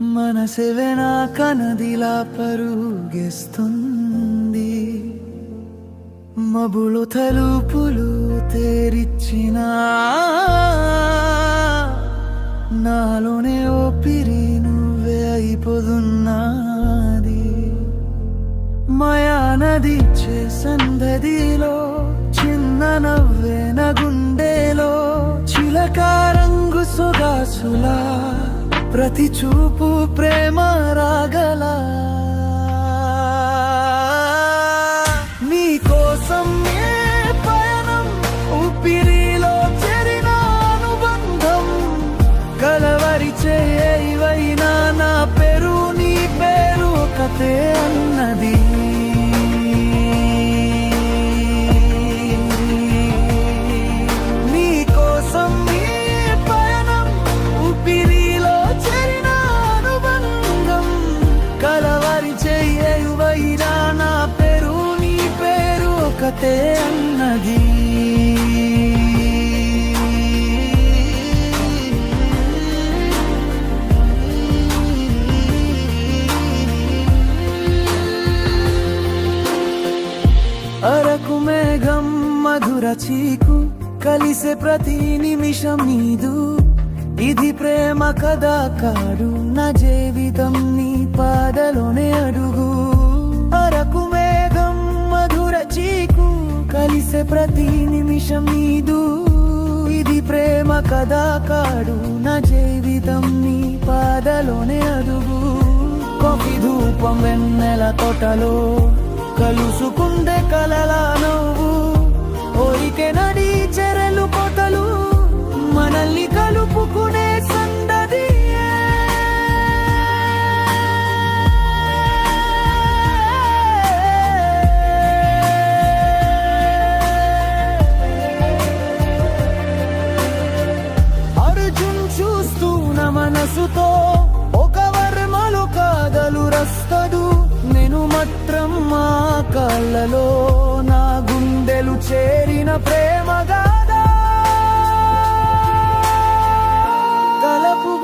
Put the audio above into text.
మనసెవే నా కనదిలా పరుగెస్తుంది. మబులు తలుపులు తెరిచిన నాలోనే ఓపిరి నువ్వే అయిపోతున్నది. మయానది సందదిలో చిన్న నవ్వే నా గుండెలో చిలక రంగు సొగసులా ప్రతి చూపు ప్రేమ రాగలా. నీ కోసం ఏ పయనం ఊపిరిలో చేరిన అనుబంధం కలవరి చేయవైనా నా పేరు నీ పేరు కథే అన్నది. కథే అన్నది. అరకు మేఘం మధుర చీకు కలిసే ప్రతి నిమిషం నీదు. ఇది ప్రేమ కదా కాడు నా జీవితం నీ పాదలోనే అడుగు. అరకు మేఘం మధుర చీకు కలిసే ప్రతి నిమిషం నీదు. ఇది ప్రేమ కదా కాడు నా జీవితం నీ పాదలోనే అడుగు. కాఫీ ధూపం వెన్నెల తోటలో కలుసుకుండే కలలా నవ్వు ఓరికే నడి చెరలు కోటలు మనల్ని కలుపుకునే సందది. మనసుతో ఒక వర్మలు కాదలు రస్తదు. నేను మాత్రం మా కళ్ళలో నా గుండెలు చేరిన ప్రేమ గాథ. తలపు